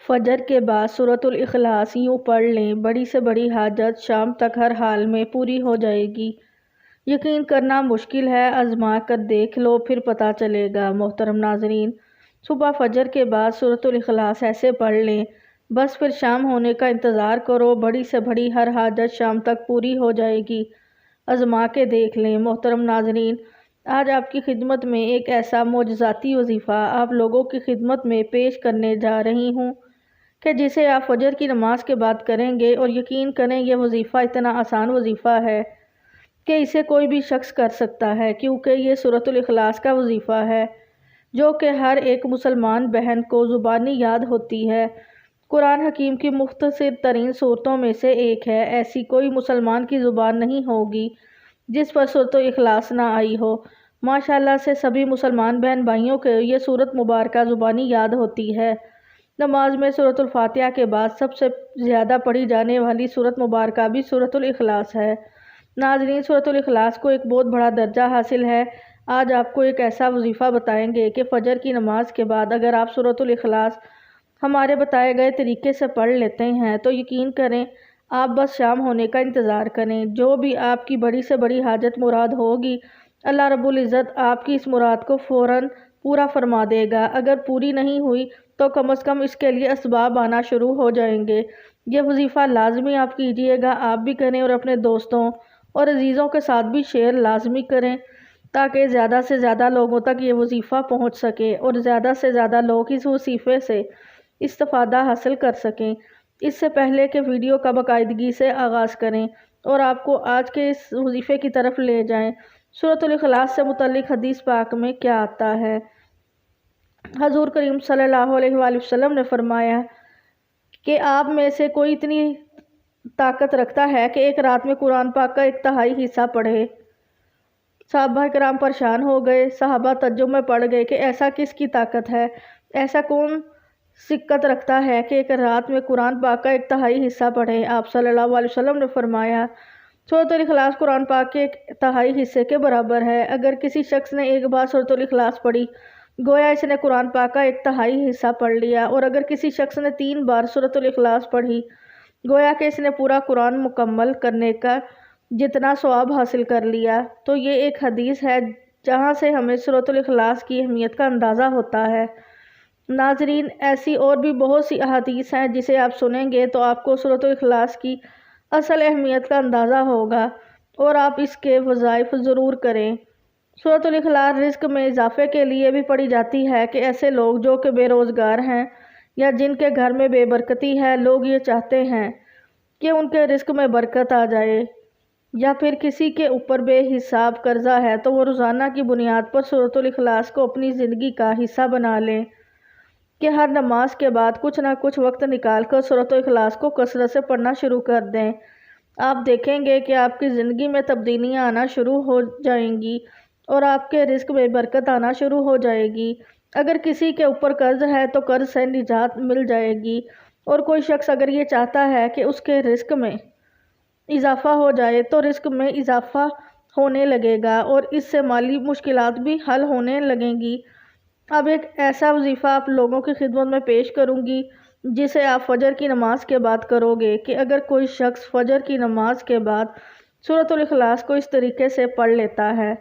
فجر کے بعد سورۃ الاخلاص یوں پڑھ لیں، بڑی سے بڑی حاجت شام تک ہر حال میں پوری ہو جائے گی۔ یقین کرنا مشکل ہے، آزما کر دیکھ لو پھر پتہ چلے گا۔ محترم ناظرین، صبح فجر کے بعد سورۃ الاخلاص ایسے پڑھ لیں، بس پھر شام ہونے کا انتظار کرو، بڑی سے بڑی ہر حاجت شام تک پوری ہو جائے گی۔ آزما کے دیکھ لیں۔ محترم ناظرین، آج آپ کی خدمت میں ایک ایسا معجزاتی وظیفہ آپ لوگوں کی خدمت میں پیش کرنے جا رہی ہوں کہ جسے آپ فجر کی نماز کے بعد کریں گے، اور یقین کریں یہ وظیفہ اتنا آسان وظیفہ ہے کہ اسے کوئی بھی شخص کر سکتا ہے، کیونکہ یہ سورۃ الاخلاص کا وظیفہ ہے جو کہ ہر ایک مسلمان بہن کو زبانی یاد ہوتی ہے۔ قرآن حکیم کی مختصر ترین صورتوں میں سے ایک ہے۔ ایسی کوئی مسلمان کی زبان نہیں ہوگی جس پر سورۃ الاخلاص نہ آئی ہو۔ ماشاءاللہ سے سبھی مسلمان بہن بھائیوں کو یہ سورت مبارکہ زبانی یاد ہوتی ہے۔ نماز میں سورۃ الفاتحہ کے بعد سب سے زیادہ پڑھی جانے والی سورت مبارکہ بھی سورۃ الاخلاص ہے۔ ناظرین، سورۃ الاخلاص کو ایک بہت بڑا درجہ حاصل ہے۔ آج آپ کو ایک ایسا وظیفہ بتائیں گے کہ فجر کی نماز کے بعد اگر آپ سورۃ الاخلاص ہمارے بتائے گئے طریقے سے پڑھ لیتے ہیں تو یقین کریں آپ بس شام ہونے کا انتظار کریں، جو بھی آپ کی بڑی سے بڑی حاجت مراد ہوگی اللہ رب العزت آپ کی اس مراد کو فوراً پورا فرما دے گا۔ اگر پوری نہیں ہوئی تو کم از کم اس کے لیے اسباب آنا شروع ہو جائیں گے۔ یہ وظیفہ لازمی آپ کیجئے گا، آپ بھی کریں اور اپنے دوستوں اور عزیزوں کے ساتھ بھی شیئر لازمی کریں تاکہ زیادہ سے زیادہ لوگوں تک یہ وظیفہ پہنچ سکے اور زیادہ سے زیادہ لوگ اس وظیفے سے استفادہ حاصل کر سکیں۔ اس سے پہلے کہ ویڈیو کا باقاعدگی سے آغاز کریں اور آپ کو آج کے اس وظیفے کی طرف لے جائیں، سورۃ الاخلاص سے متعلق حدیث پاک میں کیا آتا ہے؟ حضور کریم صلی اللہ علیہ وآلہ وسلم نے فرمایا کہ آپ میں سے کوئی اتنی طاقت رکھتا ہے کہ ایک رات میں قرآن پاک کا 1/3 حصہ پڑھے۔ صحابہ کرام پریشان ہو گئے، صحابہ تعجب میں پڑ گئے کہ ایسا کس کی طاقت ہے، ایسا کون سکت رکھتا ہے کہ ایک رات میں قرآن پاک کا 1/3 حصہ پڑھے۔ آپ صلی اللہ علیہ وسلم نے فرمایا سورۃ الاخلاص قرآن پاک کے 1/3 حصے کے برابر ہے۔ اگر کسی شخص نے ایک بار سورۃ الاخلاص پڑھی گویا اس نے قرآن پاک کا 1/3 حصہ پڑھ لیا، اور اگر کسی شخص نے 3 بار سورۃ الاخلاص پڑھی گویا کہ اس نے پورا قرآن مکمل کرنے کا جتنا ثواب حاصل کر لیا۔ تو یہ ایک حدیث ہے جہاں سے ہمیں سورۃ الاخلاص کی اہمیت کا اندازہ ہوتا ہے۔ ناظرین، ایسی اور بھی بہت سی احادیث ہیں جسے آپ سنیں گے تو آپ کو سورۃ الاخلاص کی اصل اہمیت کا اندازہ ہوگا اور آپ اس کے وظائف ضرور کریں۔ سورۃ الاخلاص رزق میں اضافے کے لیے بھی پڑھی جاتی ہے کہ ایسے لوگ جو کہ بے روزگار ہیں یا جن کے گھر میں بے برکتی ہے، لوگ یہ چاہتے ہیں کہ ان کے رزق میں برکت آ جائے، یا پھر کسی کے اوپر بے حساب قرضہ ہے تو وہ روزانہ کی بنیاد پر سورۃ الاخلاص کو اپنی زندگی کا حصہ بنا لیں کہ ہر نماز کے بعد کچھ نہ کچھ وقت نکال کر سورۃ الاخلاص کو کثرت سے پڑھنا شروع کر دیں۔ آپ دیکھیں گے کہ آپ کی زندگی میں تبدیلیاں آنا شروع ہو جائیں گی اور آپ کے رزق میں برکت آنا شروع ہو جائے گی۔ اگر کسی کے اوپر قرض ہے تو قرض سے نجات مل جائے گی، اور کوئی شخص اگر یہ چاہتا ہے کہ اس کے رزق میں اضافہ ہو جائے تو رزق میں اضافہ ہونے لگے گا اور اس سے مالی مشکلات بھی حل ہونے لگیں گی۔ اب ایک ایسا وظیفہ آپ لوگوں کی خدمت میں پیش کروں گی جسے آپ فجر کی نماز کے بعد کرو گے کہ اگر کوئی شخص فجر کی نماز کے بعد سورۃ الاخلاص کو اس طریقے سے پڑھ لیتا ہے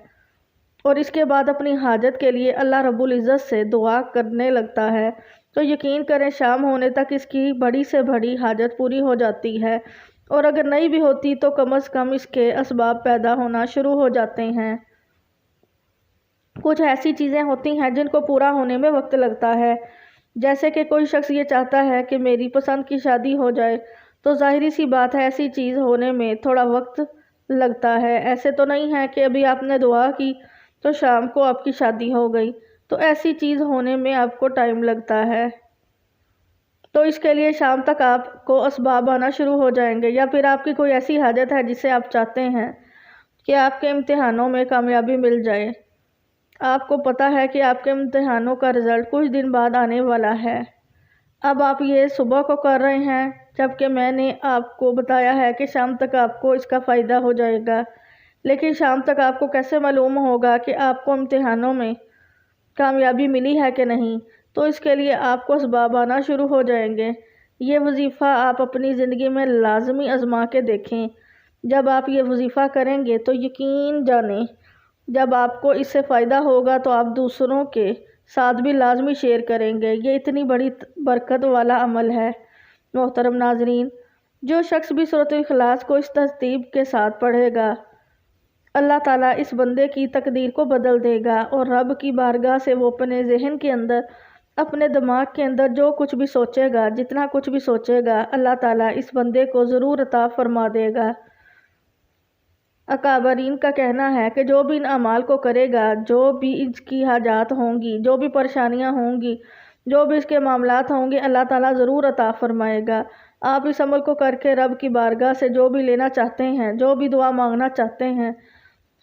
اور اس کے بعد اپنی حاجت کے لیے اللہ رب العزت سے دعا کرنے لگتا ہے تو یقین کریں شام ہونے تک اس کی بڑی سے بڑی حاجت پوری ہو جاتی ہے، اور اگر نہیں بھی ہوتی تو کم از کم اس کے اسباب پیدا ہونا شروع ہو جاتے ہیں۔ کچھ ایسی چیزیں ہوتی ہیں جن کو پورا ہونے میں وقت لگتا ہے، جیسے کہ کوئی شخص یہ چاہتا ہے کہ میری پسند کی شادی ہو جائے تو ظاہری سی بات ہے ایسی چیز ہونے میں تھوڑا وقت لگتا ہے۔ ایسے تو نہیں ہے کہ ابھی آپ نے دعا کی تو شام کو آپ کی شادی ہو گئی، تو ایسی چیز ہونے میں آپ کو ٹائم لگتا ہے، تو اس کے لیے شام تک آپ کو اسباب آنا شروع ہو جائیں گے۔ یا پھر آپ کی کوئی ایسی حاجت ہے جسے آپ چاہتے ہیں کہ آپ کے امتحانوں میں کامیابی مل جائے، آپ کو پتہ ہے کہ آپ کے امتحانوں کا رزلٹ کچھ دن بعد آنے والا ہے، اب آپ یہ صبح کو کر رہے ہیں جبکہ میں نے آپ کو بتایا ہے کہ شام تک آپ کو اس کا فائدہ ہو جائے گا، لیکن شام تک آپ کو کیسے معلوم ہوگا کہ آپ کو امتحانوں میں کامیابی ملی ہے کہ نہیں؟ تو اس کے لیے آپ کو اسباب آنا شروع ہو جائیں گے۔ یہ وظیفہ آپ اپنی زندگی میں لازمی آزما کے دیکھیں۔ جب آپ یہ وظیفہ کریں گے تو یقین جانیں جب آپ کو اس سے فائدہ ہوگا تو آپ دوسروں کے ساتھ بھی لازمی شیئر کریں گے۔ یہ اتنی بڑی برکت والا عمل ہے۔ محترم ناظرین، جو شخص بھی سورۃ الاخلاص کو اس ترتیب کے ساتھ پڑھے گا، اللہ تعالیٰ اس بندے کی تقدیر کو بدل دے گا اور رب کی بارگاہ سے وہ اپنے ذہن کے اندر، اپنے دماغ کے اندر جو کچھ بھی سوچے گا، جتنا کچھ بھی سوچے گا، اللہ تعالیٰ اس بندے کو ضرور عطا فرما دے گا۔ اکابرین کا کہنا ہے کہ جو بھی ان اعمال کو کرے گا، جو بھی اس کی حاجات ہوں گی، جو بھی پریشانیاں ہوں گی، جو بھی اس کے معاملات ہوں گے، اللہ تعالیٰ ضرور عطا فرمائے گا۔ آپ اس عمل کو کر کے رب کی بارگاہ سے جو بھی لینا چاہتے ہیں، جو بھی دعا مانگنا چاہتے ہیں،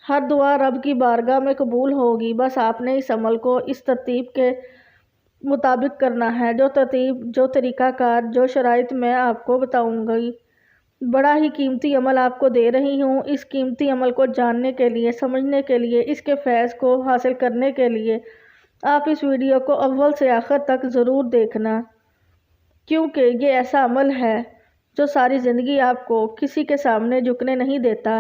ہر دعا رب کی بارگاہ میں قبول ہوگی۔ بس آپ نے اس عمل کو اس ترتیب کے مطابق کرنا ہے، جو ترتیب، جو طریقہ کار، جو شرائط میں آپ کو بتاؤں گی۔ بڑا ہی قیمتی عمل آپ کو دے رہی ہوں۔ اس قیمتی عمل کو جاننے کے لیے، سمجھنے کے لیے، اس کے فیض کو حاصل کرنے کے لیے آپ اس ویڈیو کو اول سے آخر تک ضرور دیکھنا، کیونکہ یہ ایسا عمل ہے جو ساری زندگی آپ کو کسی کے سامنے جھکنے نہیں دیتا۔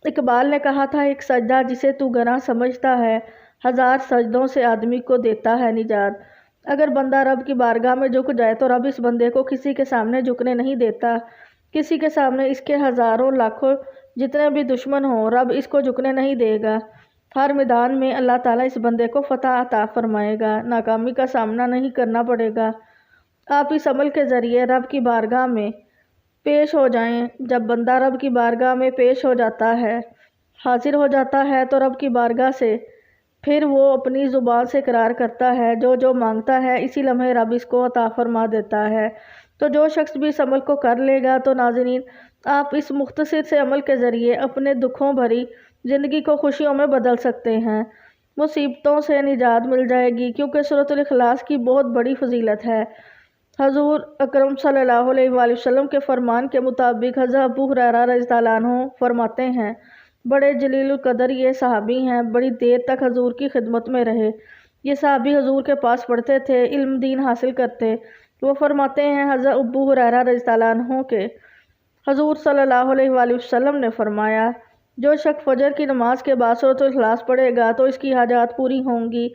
اقبال نے کہا تھا، ایک سجدہ جسے تو گناہ سمجھتا ہے، ہزار سجدوں سے آدمی کو دیتا ہے نجات۔ اگر بندہ رب کی بارگاہ میں جھک جائے تو رب اس بندے کو کسی کے سامنے جھکنے نہیں دیتا۔ کسی کے سامنے اس کے ہزاروں لاکھوں جتنے بھی دشمن ہوں، رب اس کو جھکنے نہیں دے گا۔ ہر میدان میں اللہ تعالیٰ اس بندے کو فتح عطا فرمائے گا، ناکامی کا سامنا نہیں کرنا پڑے گا۔ آپ اس عمل کے ذریعے رب کی بارگاہ میں پیش ہو جائیں۔ جب بندہ رب کی بارگاہ میں پیش ہو جاتا ہے، حاضر ہو جاتا ہے، تو رب کی بارگاہ سے پھر وہ اپنی زبان سے اقرار کرتا ہے، جو جو مانگتا ہے اسی لمحے رب اس کو عطا فرما دیتا ہے۔ تو جو شخص بھی اس عمل کو کر لے گا، تو ناظرین، آپ اس مختصر سے عمل کے ذریعے اپنے دکھوں بھری زندگی کو خوشیوں میں بدل سکتے ہیں۔ مصیبتوں سے نجات مل جائے گی، کیونکہ سورۃ الاخلاص کی بہت بڑی فضیلت ہے۔ حضور اکرم صلی اللہ علیہ وآلہ وسلم کے فرمان کے مطابق حضرت ابو ہریرہ رضی اللہ عنہ فرماتے ہیں، بڑے جلیل القدر یہ صحابی ہیں، بڑی دیر تک حضور کی خدمت میں رہے۔ یہ صحابی حضور کے پاس پڑھتے تھے، علم دین حاصل کرتے۔ وہ فرماتے ہیں، حضرت ابو ہریرہ رضی اللہ عنہ کے حضور صلی اللہ علیہ وآلہ وسلم نے فرمایا، جو شخص فجر کی نماز کے بعد سورۃ الاخلاص پڑھے گا تو اس کی حاجات پوری ہوں گی۔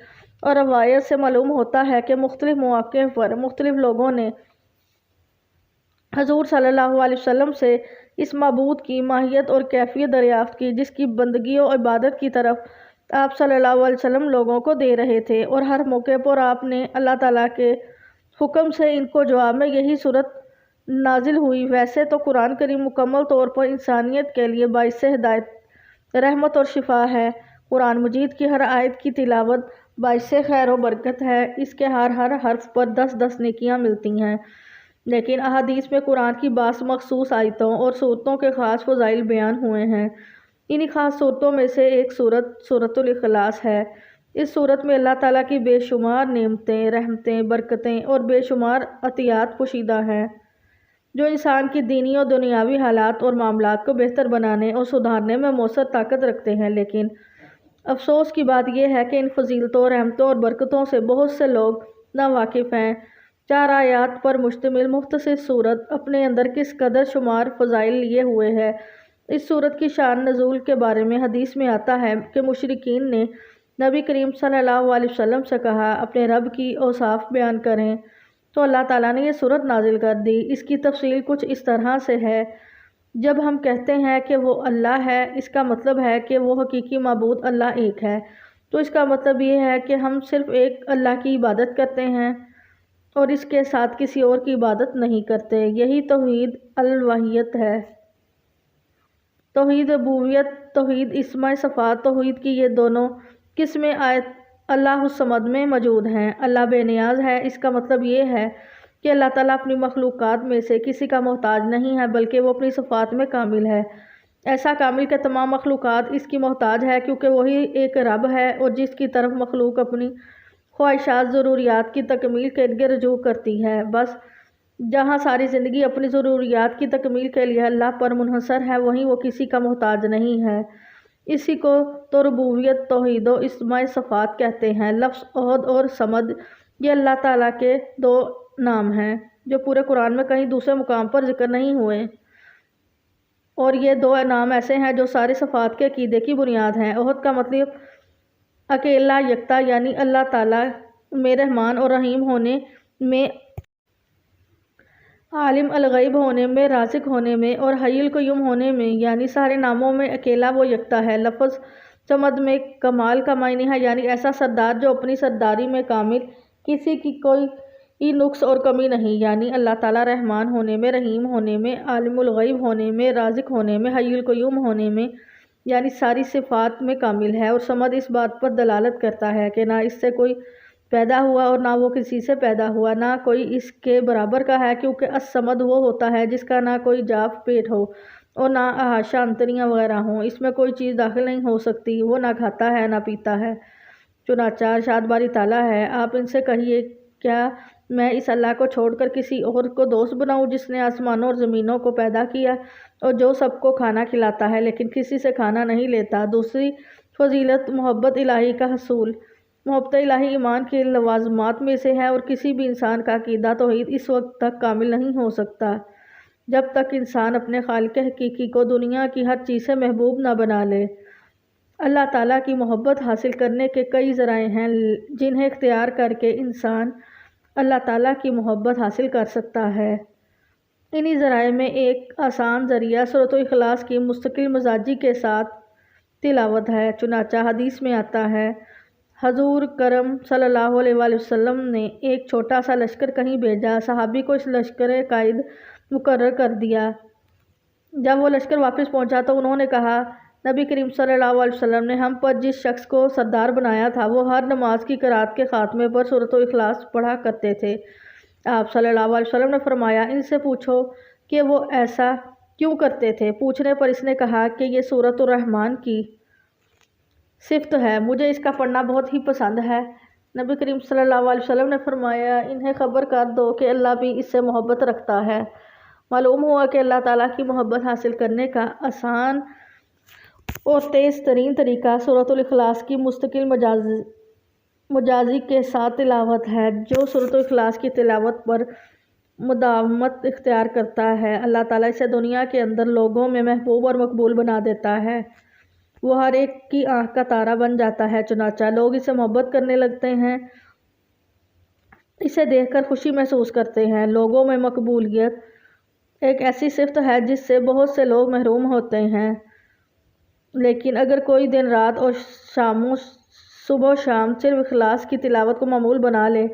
اور روایت سے معلوم ہوتا ہے کہ مختلف مواقع پر مختلف لوگوں نے حضور صلی اللہ علیہ وسلم سے اس معبود کی ماہیت اور کیفیت دریافت کی، جس کی بندگی و عبادت کی طرف آپ صلی اللہ علیہ وسلم لوگوں کو دے رہے تھے، اور ہر موقع پر آپ نے اللہ تعالیٰ کے حکم سے ان کو جواب میں یہی صورت نازل ہوئی۔ ویسے تو قرآن کریم مکمل طور پر انسانیت کے لیے باعث ہدایت، رحمت اور شفا ہے۔ قرآن مجید کی ہر آیت کی تلاوت باعث خیر و برکت ہے، اس کے ہر حرف پر 10 نیکیاں ملتی ہیں۔ لیکن احادیث میں قرآن کی بعض مخصوص آیتوں اور صورتوں کے خاص فضائل بیان ہوئے ہیں۔ انہی خاص صورتوں میں سے ایک صورت سورۃ الاخلاص ہے۔ اس صورت میں اللہ تعالیٰ کی بے شمار نعمتیں، رحمتیں، برکتیں اور بے شمار عطیات پوشیدہ ہیں، جو انسان کی دینی اور دنیاوی حالات اور معاملات کو بہتر بنانے اور سدھارنے میں مؤثر طاقت رکھتے ہیں۔ لیکن افسوس کی بات یہ ہے کہ ان فضیلتوں، رحمتوں اور برکتوں سے بہت سے لوگ ناواقف ہیں۔ 4 آیات پر مشتمل مختصر صورت اپنے اندر کس قدر شمار فضائل لیے ہوئے ہے۔ اس صورت کی شان نزول کے بارے میں حدیث میں آتا ہے کہ مشرکین نے نبی کریم صلی اللہ علیہ وسلم سے کہا، اپنے رب کی اوصاف بیان کریں، تو اللہ تعالیٰ نے یہ صورت نازل کر دی۔ اس کی تفصیل کچھ اس طرح سے ہے، جب ہم کہتے ہیں کہ وہ اللہ ہے، اس کا مطلب ہے کہ وہ حقیقی معبود اللہ ایک ہے، تو اس کا مطلب یہ ہے کہ ہم صرف ایک اللہ کی عبادت کرتے ہیں اور اس کے ساتھ کسی اور کی عبادت نہیں کرتے۔ یہی توحید الوہیت ہے۔ توحید ربوبیت، توحید اسماء صفات، توحید کی یہ دونوں قسمیں آیت اللہ الصمد میں موجود ہیں۔ اللہ بے نیاز ہے، اس کا مطلب یہ ہے کہ اللہ تعالیٰ اپنی مخلوقات میں سے کسی کا محتاج نہیں ہے، بلکہ وہ اپنی صفات میں کامل ہے۔ ایسا کامل کہ تمام مخلوقات اس کی محتاج ہے، کیونکہ وہی ایک رب ہے اور جس کی طرف مخلوق اپنی خواہشات، ضروریات کی تکمیل کے لیے رجوع کرتی ہے۔ بس جہاں ساری زندگی اپنی ضروریات کی تکمیل کے لیے اللہ پر منحصر ہے، وہیں وہ کسی کا محتاج نہیں ہے۔ اسی کو تو ربوبیت، توحید و اسماء صفات کہتے ہیں۔ لفظ احد اور صمد یہ اللہ تعالیٰ کے 2 نام ہیں جو پورے قرآن میں کہیں دوسرے مقام پر ذکر نہیں ہوئے، اور یہ 2 نام ایسے ہیں جو سارے صفات کے عقیدے کی بنیاد ہیں۔ احد کا مطلب اکیلا یکتا، یعنی اللہ تعالیٰ میں رحمان اور رحیم ہونے میں، عالم الغیب ہونے میں، رازق ہونے میں، اور حی القیوم ہونے میں، یعنی سارے ناموں میں اکیلا وہ یکتا ہے۔ لفظ صمد میں کمال کا معنی ہے، یعنی ایسا سردار جو اپنی سرداری میں کامل، کسی کی کوئی نقص اور کمی نہیں، یعنی اللہ تعالیٰ رحمان ہونے میں، رحیم ہونے میں، عالم الغیب ہونے میں، رازق ہونے میں، حی القیوم ہونے میں، یعنی ساری صفات میں کامل ہے۔ اور صمد اس بات پر دلالت کرتا ہے کہ نہ اس سے کوئی پیدا ہوا اور نہ وہ کسی سے پیدا ہوا، نہ کوئی اس کے برابر کا ہے، کیونکہ الصمد وہ ہوتا ہے جس کا نہ کوئی جاف پیٹ ہو اور نہ احاشا انتڑیاں وغیرہ ہوں، اس میں کوئی چیز داخل نہیں ہو سکتی، وہ نہ کھاتا ہے نہ پیتا ہے۔ چنانچہ ارشاد باری تعالیٰ ہے، آپ ان سے کہیے کیا میں اس اللہ کو چھوڑ کر کسی اور کو دوست بناؤں جس نے آسمانوں اور زمینوں کو پیدا کیا اور جو سب کو کھانا کھلاتا ہے لیکن کسی سے کھانا نہیں لیتا۔ دوسری فضیلت محبت الہی کا حصول۔ محبت الہی ایمان کے لوازمات میں سے ہے، اور کسی بھی انسان کا عقیدہ توحید اس وقت تک کامل نہیں ہو سکتا جب تک انسان اپنے خالق حقیقی کو دنیا کی ہر چیز سے محبوب نہ بنا لے۔ اللہ تعالیٰ کی محبت حاصل کرنے کے کئی ذرائع ہیں جنہیں اختیار کر کے انسان اللہ تعالیٰ کی محبت حاصل کر سکتا ہے۔ انہی ذرائع میں ایک آسان ذریعہ سورۃ الاخلاص کی مستقل مزاجی کے ساتھ تلاوت ہے۔ چنانچہ حدیث میں آتا ہے، حضور کرم صلی اللہ علیہ وآلہ وسلم نے ایک چھوٹا سا لشکر کہیں بھیجا، صحابی کو اس لشکر قائد مقرر کر دیا۔ جب وہ لشکر واپس پہنچا تو انہوں نے کہا، نبی کریم صلی اللہ علیہ وسلم نے ہم پر جس شخص کو سردار بنایا تھا وہ ہر نماز کی قرات کے خاتمے پر سورۃ الاخلاص پڑھا کرتے تھے۔ آپ صلی اللہ علیہ وسلم نے فرمایا، ان سے پوچھو کہ وہ ایسا کیوں کرتے تھے؟ پوچھنے پر اس نے کہا کہ یہ سورۃ الرحمن کی صفت ہے، مجھے اس کا پڑھنا بہت ہی پسند ہے۔ نبی کریم صلی اللہ علیہ وسلم نے فرمایا، انہیں خبر کر دو کہ اللہ بھی اس سے محبت رکھتا ہے۔ معلوم ہوا کہ اللہ تعالیٰ کی محبت حاصل کرنے کا آسان اور تیز ترین طریقہ سورۃ الاخلاص کی مستقل مجازی کے ساتھ تلاوت ہے۔ جو سورۃ الاخلاص کی تلاوت پر مداومت اختیار کرتا ہے، اللہ تعالیٰ اسے دنیا کے اندر لوگوں میں محبوب اور مقبول بنا دیتا ہے، وہ ہر ایک کی آنکھ کا تارا بن جاتا ہے۔ چنانچہ لوگ اسے محبت کرنے لگتے ہیں، اسے دیکھ کر خوشی محسوس کرتے ہیں۔ لوگوں میں مقبولیت ایک ایسی صفت ہے جس سے بہت سے لوگ محروم ہوتے ہیں، لیکن اگر کوئی دن رات اور صبح و شام صرف اخلاص کی تلاوت کو معمول بنا لے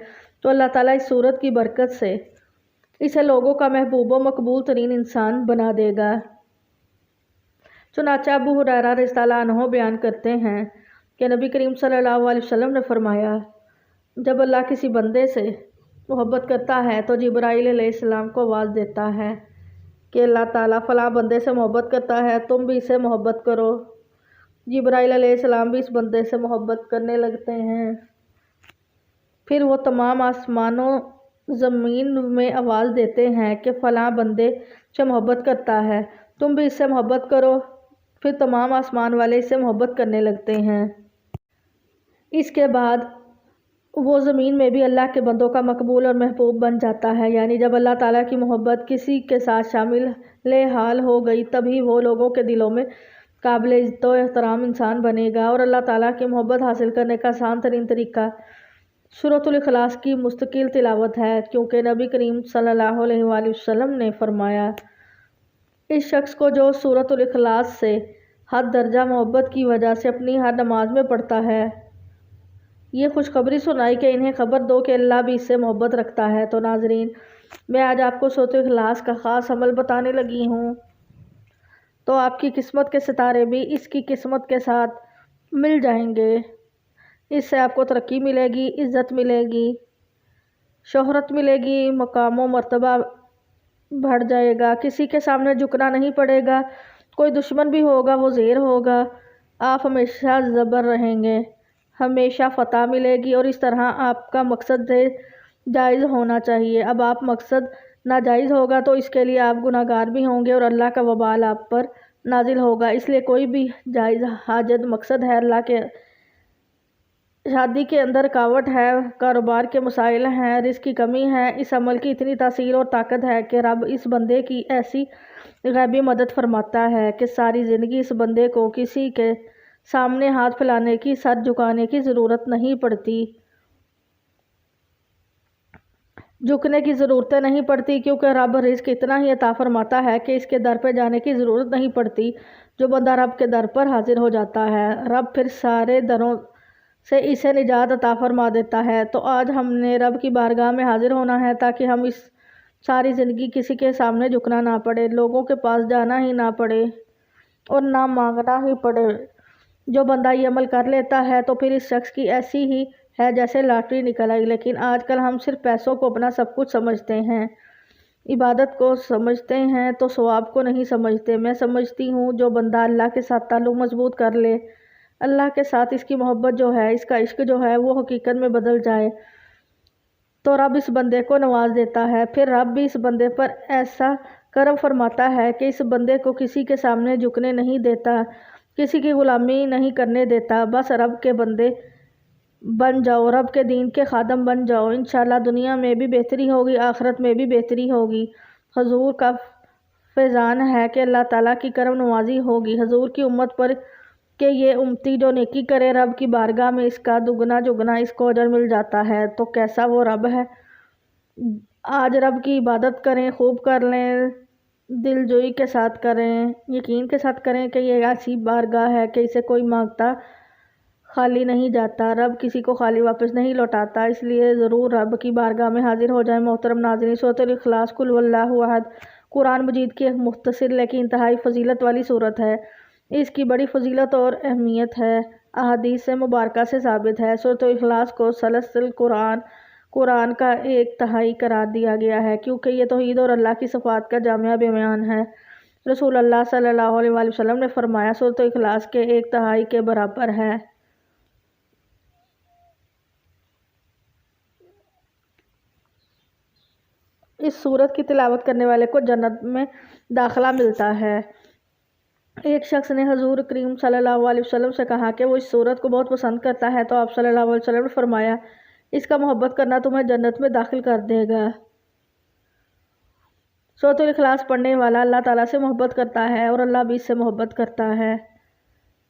تو اللہ تعالیٰ اس سورت کی برکت سے اسے لوگوں کا محبوب و مقبول ترین انسان بنا دے گا۔ چنانچہ ابو ہریرہ رضی اللہ عنہ بیان کرتے ہیں کہ نبی کریم صلی اللہ علیہ وسلم نے فرمایا، جب اللہ کسی بندے سے محبت کرتا ہے تو جبرائیل علیہ السلام کو آواز دیتا ہے کہ اللہ تعالیٰ فلاں بندے سے محبت کرتا ہے، تم بھی اسے محبت کرو۔ جبرائیل علیہ السلام بھی اس بندے سے محبت کرنے لگتے ہیں، پھر وہ تمام آسمان و زمین میں آواز دیتے ہیں کہ فلاں بندے سے محبت کرتا ہے، تم بھی اس سے محبت کرو، پھر تمام آسمان والے اس سے محبت کرنے لگتے ہیں۔ اس کے بعد وہ زمین میں بھی اللہ کے بندوں کا مقبول اور محبوب بن جاتا ہے، یعنی جب اللہ تعالیٰ کی محبت کسی کے ساتھ شامل حال ہو گئی تبھی وہ لوگوں کے دلوں میں قابل عزت و احترام انسان بنے گا۔ اور اللہ تعالیٰ کی محبت حاصل کرنے کا آسان ترین طریقہ سورۃ الاخلاص کی مستقل تلاوت ہے، کیونکہ نبی کریم صلی اللہ علیہ وآلہ وسلم نے فرمایا، اس شخص کو جو سورۃ الاخلاص سے حد درجہ محبت کی وجہ سے اپنی ہر نماز میں پڑھتا ہے، یہ خوشخبری سنائی کہ انہیں خبر دو کہ اللہ بھی اس سے محبت رکھتا ہے۔ تو ناظرین، میں آج آپ کو سورۃ الاخلاص کا خاص عمل بتانے لگی ہوں، تو آپ کی قسمت کے ستارے بھی اس کی قسمت کے ساتھ مل جائیں گے۔ اس سے آپ کو ترقی ملے گی، عزت ملے گی، شہرت ملے گی، مقام و مرتبہ بڑھ جائے گا، کسی کے سامنے جھکنا نہیں پڑے گا، کوئی دشمن بھی ہوگا وہ زیر ہوگا، آپ ہمیشہ زبر رہیں گے، ہمیشہ فتح ملے گی۔ اور اس طرح آپ کا مقصد جائز ہونا چاہیے۔ اب آپ مقصد ناجائز ہوگا تو اس کے لیے آپ گناہ گار بھی ہوں گے اور اللہ کا وبال آپ پر نازل ہوگا۔ اس لیے کوئی بھی جائز حاجت مقصد ہے اللہ کے شادی کے اندر رکاوٹ ہے، کاروبار کے مسائل ہیں، رزق کی کمی ہے، اس عمل کی اتنی تاثیر اور طاقت ہے کہ رب اس بندے کی ایسی غیبی مدد فرماتا ہے کہ ساری زندگی اس بندے کو کسی کے سامنے ہاتھ پھیلانے کی، سر جھکانے کی ضرورت نہیں پڑتی، جھکنے کی ضرورتیں نہیں پڑتی، کیونکہ رب رزق اتنا ہی عطا فرماتا ہے کہ اس کے در پہ جانے کی ضرورت نہیں پڑتی۔ جو بندہ رب کے در پر حاضر ہو جاتا ہے، رب پھر سارے دروں سے اسے نجات عطا فرما دیتا ہے۔ تو آج ہم نے رب کی بارگاہ میں حاضر ہونا ہے تاکہ ہم اس ساری زندگی کسی کے سامنے جھکنا نہ پڑے، لوگوں کے پاس جانا ہی نہ پڑے اور نہ مانگنا ہی پڑے۔ جو بندہ یہ عمل کر لیتا ہے تو پھر اس شخص کی ایسی ہی ہے جیسے لاٹری نکل آئی۔ لیکن آج کل ہم صرف پیسوں کو اپنا سب کچھ سمجھتے ہیں، عبادت کو سمجھتے ہیں تو ثواب کو نہیں سمجھتے۔ میں سمجھتی ہوں جو بندہ اللہ کے ساتھ تعلق مضبوط کر لے، اللہ کے ساتھ اس کی محبت جو ہے، اس کا عشق جو ہے وہ حقیقت میں بدل جائے تو رب اس بندے کو نواز دیتا ہے۔ پھر رب بھی اس بندے پر ایسا کرم فرماتا ہے کہ اس بندے کو کسی کے سامنے جھکنے نہیں دیتا، کسی کی غلامی نہیں کرنے دیتا۔ بس رب کے بندے بن جاؤ، رب کے دین کے خادم بن جاؤ، انشاءاللہ دنیا میں بھی بہتری ہوگی، آخرت میں بھی بہتری ہوگی۔ حضور کا فیضان ہے کہ اللہ تعالیٰ کی کرم نوازی ہوگی حضور کی امت پر کہ یہ امتی جو نیکی کرے رب کی بارگاہ میں اس کا دگنا جگنا اس کو اجر مل جاتا ہے۔ تو کیسا وہ رب ہے! آج رب کی عبادت کریں، خوب کر لیں، دل جوئی کے ساتھ کریں، یقین کے ساتھ کریں کہ یہ ایسی بارگاہ ہے کہ اسے کوئی مانگتا خالی نہیں جاتا، رب کسی کو خالی واپس نہیں لوٹاتا۔ اس لیے ضرور رب کی بارگاہ میں حاضر ہو جائیں۔ محترم ناظرین، سورۃ الاخلاص قل واللہ احد قرآن مجید کی ایک مختصر لیکن انتہائی فضیلت والی سورت ہے۔ اس کی بڑی فضیلت اور اہمیت ہے، احادیث مبارکہ سے ثابت ہے۔ سورۃ الاخلاص کو ثلث قرآن کا ایک تہائی قرار دیا گیا ہے کیونکہ یہ توحید اور اللہ کی صفات کا جامع بیان ہے۔ رسول اللہ صلی اللہ علیہ وآلہ وسلم نے فرمایا سورۃ الاخلاص کے ایک تہائی کے برابر ہے۔ اس سورت کی تلاوت کرنے والے کو جنت میں داخلہ ملتا ہے۔ ایک شخص نے حضور کریم صلی اللہ علیہ وسلم سے کہا کہ وہ اس سورت کو بہت پسند کرتا ہے تو آپ صلی اللہ علیہ وسلم نے فرمایا اس کا محبت کرنا تمہیں جنت میں داخل کر دے گا۔ سورۃ الاخلاص پڑھنے والا اللہ تعالیٰ سے محبت کرتا ہے اور اللہ بھی اس سے محبت کرتا ہے۔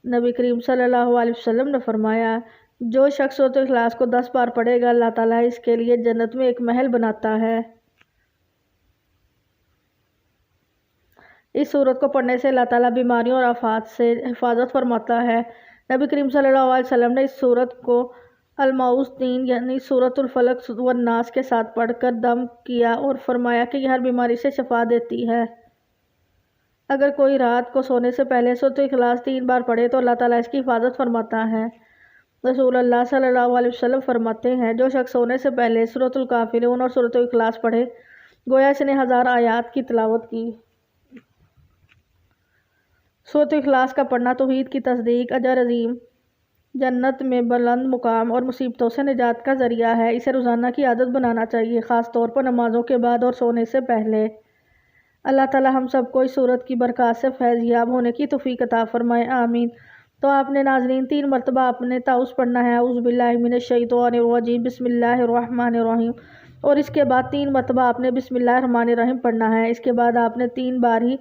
نبی کریم صلی اللہ علیہ وسلم نے فرمایا جو شخص سورۃ الاخلاص کو 10 بار پڑھے گا اللہ تعالیٰ اس کے لیے جنت میں ایک محل بناتا ہے۔ اس سورت کو پڑھنے سے اللہ تعالیٰ بیماریوں اور آفات سے حفاظت فرماتا ہے۔ نبی کریم صلی اللہ علیہ وسلم نے اس سورت کو المعوذتین یعنی سورۃ الفلق والناس کے ساتھ پڑھ کر دم کیا اور فرمایا کہ یہ ہر بیماری سے شفا دیتی ہے۔ اگر کوئی رات کو سونے سے پہلے سورۃ الاخلاص 3 بار پڑھے تو اللہ تعالیٰ اس کی حفاظت فرماتا ہے۔ رسول اللہ صلی اللہ علیہ وسلم فرماتے ہیں جو شخص سونے سے پہلے سورۃ الکافرون اور سورۃ الاخلاص پڑھے گویا اس نے 1000 آیات کی تلاوت کی۔ سورۃ الاخلاص کا پڑھنا توحید کی تصدیق، اجر عظیم، جنت میں بلند مقام اور مصیبتوں سے نجات کا ذریعہ ہے۔ اسے روزانہ کی عادت بنانا چاہیے، خاص طور پر نمازوں کے بعد اور سونے سے پہلے۔ اللہ تعالیٰ ہم سب کو اس سورت کی برکات سے فیض یاب ہونے کی توفیق عطا فرمائے، آمین۔ تو آپ نے ناظرین 3 مرتبہ اپنے تعوذ پڑھنا ہے، اعوذ باللہ من الشیطان الرجیم، بسم اللہ الرحمن الرحیم، اور اس کے بعد 3 مرتبہ آپ نے بسم اللہ الرحمن الرحیم پڑھنا ہے۔ اس کے بعد آپ نے 3 بار ہی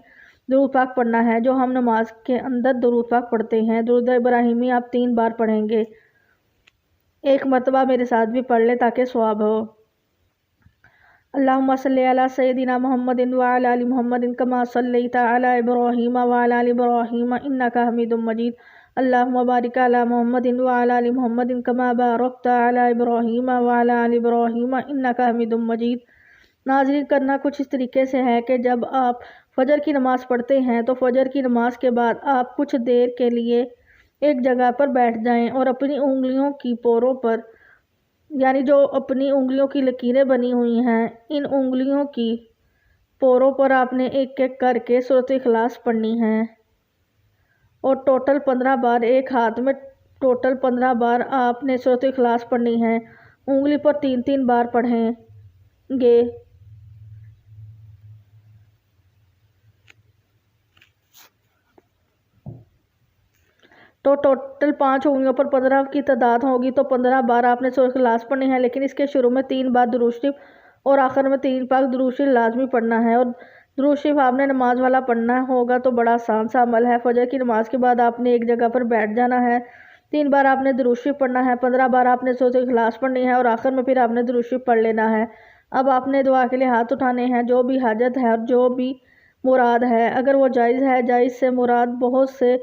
درود پاک پڑھنا ہے جو ہم نماز کے اندر درود پاک پڑھتے ہیں۔ درود ابراہیمی آپ 3 بار پڑھیں گے، 1 مرتبہ میرے ساتھ بھی پڑھ لیں تاکہ ثواب ہو۔ اللہم صلی علی سیدنا محمد وعلی آل محمد کما صلیت علی ابراہیم وعلی آل ابراہیم انک حمید مجید۔ اللہم بارک علی محمد وعلی آل محمد کما بارکت علی ابراہیم وعلی آل ابراہیم انک حمید مجید۔ ناظرین کرنا کچھ اس طریقے سے ہے کہ جب آپ فجر کی نماز پڑھتے ہیں تو فجر کی نماز کے بعد آپ کچھ دیر کے لیے ایک جگہ پر بیٹھ جائیں اور اپنی انگلیوں کی پوروں پر یعنی جو اپنی انگلیوں کی لکیریں بنی ہوئی ہیں ان انگلیوں کی پوروں پر آپ نے ایک ایک کر کے سورۃ الاخلاص پڑھنی ہے اور ٹوٹل 15 بار ایک ہاتھ میں ٹوٹل 15 بار آپ نے سورۃ الاخلاص پڑھنی ہے۔ انگلی پر 3 بار پڑھیں گے۔ تو ٹوٹل 5 انگلیوں پر 15 کی تعداد ہوگی تو 15 بار آپ نے سورۃ الاخلاص پڑھنی ہے، لیکن اس کے شروع میں 3 بار درود شریف اور آخر میں 3 پاک درود شریف لازمی پڑھنا ہے۔ اور درود شریف آپ نے نماز والا پڑھنا ہوگا تو بڑا آسان سا عمل ہے۔ فجر کی نماز کے بعد آپ نے ایک جگہ پر بیٹھ جانا ہے، 3 بار آپ نے درود شریف پڑھنا ہے، 15 بار آپ نے سورۃ الاخلاص پڑھنی ہے اور آخر میں پھر آپ نے درود شریف پڑھ لینا ہے۔ اب آپ نے دعا کے لیے ہاتھ اٹھانے ہیں، جو بھی حاجت ہے اور جو بھی مراد ہے، اگر وہ جائز ہے، جائز سے مراد بہت سے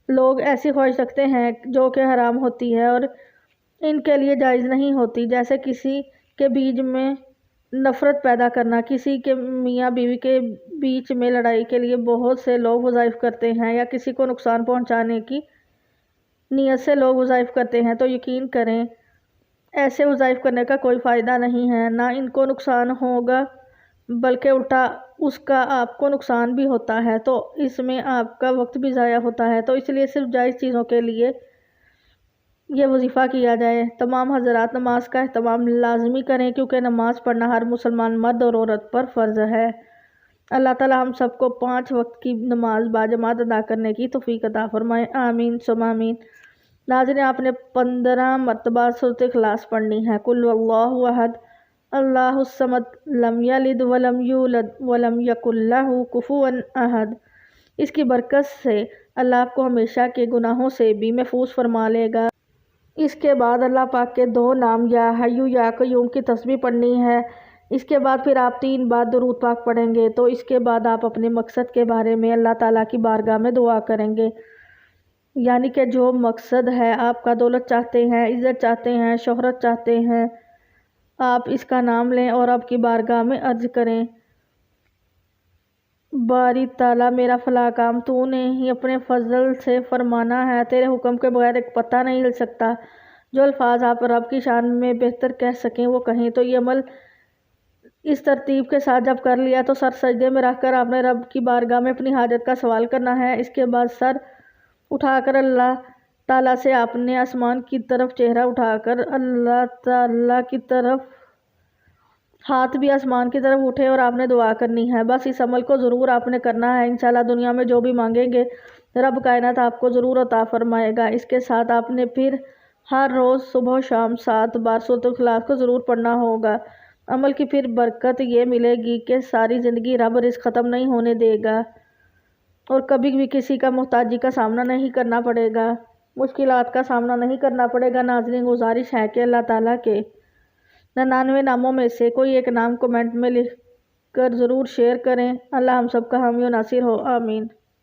لوگ ایسی خواہش رکھتے ہیں جو کہ حرام ہوتی ہے اور ان کے لیے جائز نہیں ہوتی، جیسے کسی کے بیچ میں نفرت پیدا کرنا، کسی کے میاں بیوی کے بیچ میں لڑائی کے لیے بہت سے لوگ وظائف کرتے ہیں، یا کسی کو نقصان پہنچانے کی نیت سے لوگ وظائف کرتے ہیں، تو یقین کریں ایسے وظائف کرنے کا کوئی فائدہ نہیں ہے، نہ ان کو نقصان ہوگا بلکہ الٹا اس کا آپ کو نقصان بھی ہوتا ہے، تو اس میں آپ کا وقت بھی ضائع ہوتا ہے، تو اس لیے صرف جائز چیزوں کے لیے یہ وظیفہ کیا جائے۔ تمام حضرات نماز کا اہتمام لازمی کریں، کیونکہ نماز پڑھنا ہر مسلمان مرد اور عورت پر فرض ہے۔ اللہ تعالی ہم سب کو 5 وقت کی نماز باجماعت ادا کرنے کی توفیق عطا فرمائے، آمین ثم آمین۔ ناظرین، آپ نے 15 مرتبہ سورۃ اخلاص پڑھنی ہے۔ قل هو اللہ احد اللہ الصمد لم یلد ولم یولد ولم یکن لہ کفوا احد۔ اس کی برکت سے اللہ آپ کو ہمیشہ کے گناہوں سے بھی محفوظ فرما لے گا۔ اس کے بعد اللہ پاک کے 2 نام یا حی یا قیوم کی تسبیح پڑھنی ہے۔ اس کے بعد پھر آپ 3 بار درود پاک پڑھیں گے، تو اس کے بعد آپ اپنے مقصد کے بارے میں اللہ تعالیٰ کی بارگاہ میں دعا کریں گے، یعنی کہ جو مقصد ہے، آپ کا دولت چاہتے ہیں، عزت چاہتے ہیں، شہرت چاہتے ہیں، آپ اس کا نام لیں اور آپ کی بارگاہ میں عرض کریں، باری تعالیٰ میرا فلاں کام تو نے ہی اپنے فضل سے فرمانا ہے، تیرے حکم کے بغیر ایک پتہ نہیں ہل سکتا۔ جو الفاظ آپ رب کی شان میں بہتر کہہ سکیں وہ کہیں۔ تو یہ عمل اس ترتیب کے ساتھ جب کر لیا تو سر سجدے میں رکھ کر آپ نے رب کی بارگاہ میں اپنی حاجت کا سوال کرنا ہے۔ اس کے بعد سر اٹھا کر اللہ تعالیٰ سے آپ نے آسمان کی طرف چہرہ اٹھا کر اللہ تعالیٰ کی طرف، ہاتھ بھی آسمان کی طرف اٹھے اور آپ نے دعا کرنی ہے۔ بس اس عمل کو ضرور آپ نے کرنا ہے، انشاءاللہ دنیا میں جو بھی مانگیں گے رب کائنات آپ کو ضرور عطا فرمائے گا۔ اس کے ساتھ آپ نے پھر ہر روز صبح و شام 7 بار سورۃ الاخلاص کو ضرور پڑھنا ہوگا۔ عمل کی پھر برکت یہ ملے گی کہ ساری زندگی رب رزق ختم نہیں ہونے دے گا اور کبھی بھی کسی کا محتاجی کا سامنا نہیں کرنا پڑے گا، مشکلات کا سامنا نہیں کرنا پڑے گا۔ ناظرین، گزارش ہے کہ اللہ تعالیٰ کے 99 ناموں میں سے کوئی ایک نام کمنٹ میں لکھ کر ضرور شیئر کریں۔ اللہ ہم سب کا حامی و ناصر ہو، آمین۔